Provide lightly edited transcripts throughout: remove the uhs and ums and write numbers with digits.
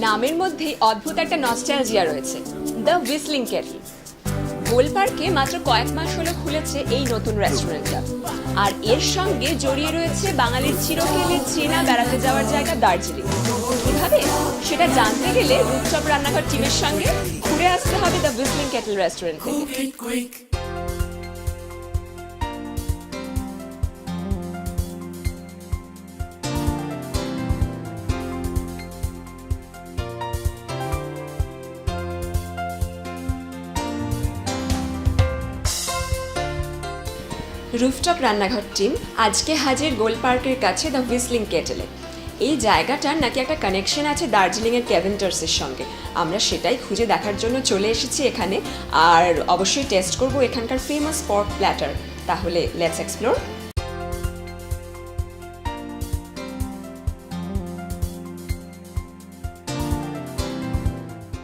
নামের মধ্যেই অদ্ভুত একটা নস্টালজিয়া রয়েছে, দ্য হুইসলিং কেটল। গোল পার্কে মাত্র কয়েক মাস হলো খুলেছে এই নতুন রেস্টুরেন্টটা, আর এর সঙ্গে জড়িয়ে রয়েছে বাঙালির চিরকালে চেনা বেড়াতে যাওয়ার জায়গা দার্জিলিং। কিভাবে সেটা জানতে গেলে রূপচপ রান্নাঘর টিমের সঙ্গে ঘুরে আসতে হবে দ্য হুইসলিং কেটল রেস্টুরেন্ট থেকে। রুফটপ রান্নাঘর টিম আজকে হাজির গোল পার্কের কাছে দ্য হুইসলিং কেটলে। এই জায়গাটার নাকি একটা কানেকশন আছে দার্জিলিংয়ের ক্যাভেন্টার্সের সঙ্গে। আমরা সেটাই খুঁজে দেখার জন্য চলে এসেছি এখানে, আর অবশ্যই টেস্ট করব এখানকার ফেমাস পর্ক প্ল্যাটার। তাহলে let's explore.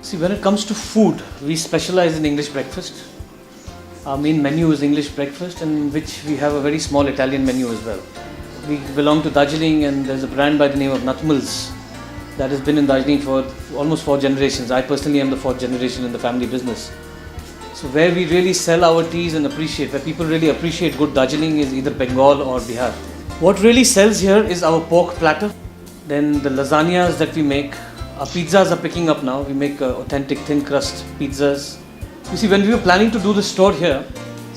See, when it comes to food, we specialize in English breakfast. Our main menu is English breakfast, in which we have a very small Italian menu as well. We belong to Darjeeling, and there's a brand by the name of Nutmills that has been in Darjeeling for almost 4 generations. I personally am the 4th generation in the family business. So where we really sell our teas and appreciate, where people really appreciate good Darjeeling, is either Bengal or Bihar. What really sells here is our pork platter, then the lasagnas that we make. Our pizzas are picking up now. We make authentic thin crust pizzas. You see, when we were planning to do the store here,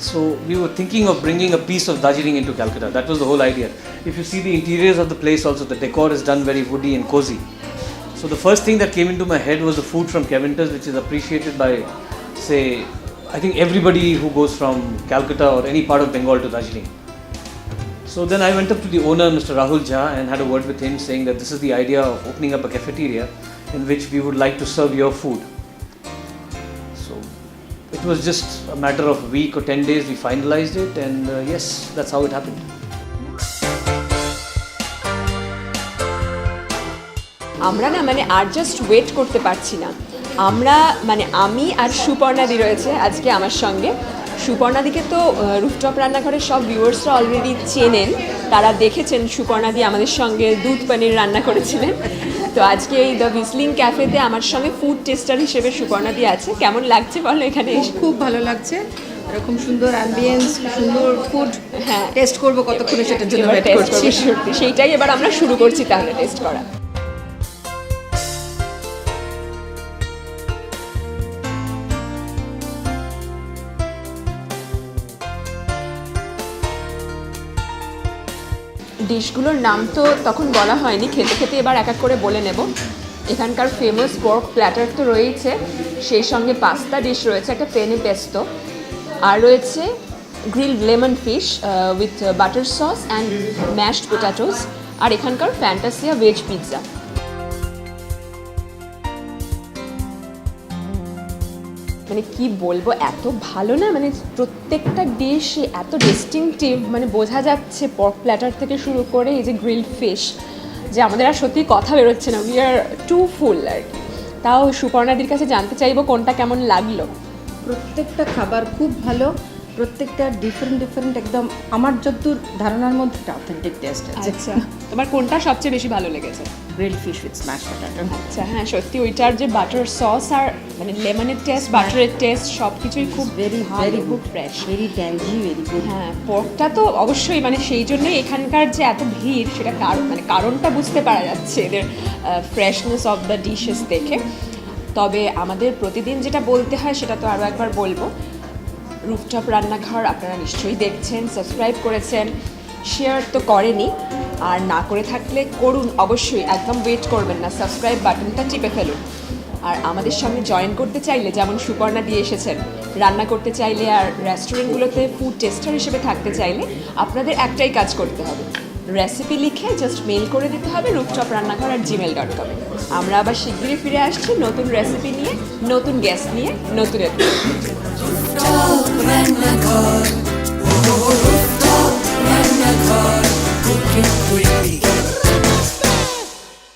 so we were thinking of bringing a piece of Darjeeling into Calcutta. That was the whole idea. If you see the interiors of the place also, the decor is done very woody and cozy. So the first thing that came into my head was the food from Kevinter's, which is appreciated by, say, I think everybody who goes from Calcutta or any part of Bengal to Darjeeling. So then I went up to the owner, Mr. Rahul Jha, and had a word with him saying that this is the idea of opening up a cafeteria in which we would like to serve your food. So it was just a matter of a week or 10 days we finalized it, and yes, that's how it happened. আমরা না আর just wait করতে পারছি না। আমি আর সুপর্ণাদি রয়েছে আজকে আমার সঙ্গে। সুপর্ণাদিকে তো রুফটপ রান্নাঘরের সব ভিউয়ার্সরা অলরেডি চেনেন, তারা দেখেছেন সুপর্ণাদি আমাদের সঙ্গে দুধ পনির রান্না করেছিলেন। তো আজকে এই দ্য হুইসলিং ক্যাফেতে আমার সঙ্গে ফুড টেস্টার হিসেবে সুপর্ণাদি আছে। কেমন লাগছে বলো এখানে এসে? খুব ভালো লাগছে, এরকম সুন্দর অ্যাম্বিয়েন্স, সুন্দর ফুড। হ্যাঁ, টেস্ট করবো কতক্ষণে সেটার জন্য ওয়েট করছি। সেইটাই এবার আমরা শুরু করছি তাহলে টেস্ট করা। ডিশগুলোর নাম তো তখন বলা হয়নি, খেতে খেতে এবার এক এক করে বলে নেব। এখানকার ফেমাস পর্ক প্ল্যাটার তো রয়েছে, সেই সঙ্গে পাস্তা ডিশ রয়েছে, একটা পেনে পেস্তো, আর রয়েছে grilled lemon fish with butter sauce and mashed potatoes, আর এখানকার ফ্যান্টাসিয়া ভেজ পিৎজা। কি বলবো, এত ভালো না, প্রত্যেকটা ডিশ এত ডিস্টিংটিভ, বোঝা যাচ্ছে পর্ক প্ল্যাটার থেকে শুরু করে এই যে গ্রিলড ফিশ, যে আমাদের আর সত্যি কথা বেরোচ্ছে না, উই আর টু ফুল আর কি। তাও সুপর্ণাদির কাছে জানতে চাইবো কোনটা কেমন লাগলো। প্রত্যেকটা খাবার খুব ভালো, প্রত্যেকটা ডিফারেন্ট একদম আমার যতদূর ধারণার মধ্যে একটা অথেন্টিক টেস্ট আছে। আচ্ছা, তোমার কোনটা সবচেয়ে বেশি ভালো লেগেছে? Grilled fish with smash potato. আচ্ছা, হ্যাঁ সত্যি ওইটার যে বাটার সস আর লেমনের টেস্ট, বাটারের টেস্ট সব কিছুই খুব ভেরি খুব fresh, very tangy, very good. হ্যাঁ, পর্কটা তো অবশ্যই সেই জন্যই এখানকার যে এত ভিড়, সেটা কারণটা বুঝতে পারা যাচ্ছে এদের ফ্রেশনেস অফ দ্য ডিশেস দেখে। তবে আমাদের প্রতিদিন যেটা বলতে হয় সেটা তো আরও একবার বলবো, রুফটপ রান্নাঘর আপনারা নিশ্চয়ই দেখছেন, সাবস্ক্রাইব করেছেন, শেয়ার তো করেনি, আর না করে থাকলে করুন অবশ্যই, একদম ওয়েট করবেন না, সাবস্ক্রাইব বাটনটা টিপে ফেলুন। আর আমাদের সঙ্গে জয়েন করতে চাইলে, যেমন সুপর্ণা দিয়ে এসেছেন, রান্না করতে চাইলে আর রেস্টুরেন্টগুলোতে ফুড টেস্টার হিসেবে থাকতে চাইলে আপনাদের একটাই কাজ করতে হবে, রেসিপি লিখে জাস্ট মেল করে দিতে হবে rooftoprannaghar@gmail.com। আমরা আবার শিগগিরই ফিরে আসছি নতুন রেসিপি নিয়ে, নতুন গেস্ট নিয়ে, নতুন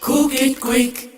Cook it quick.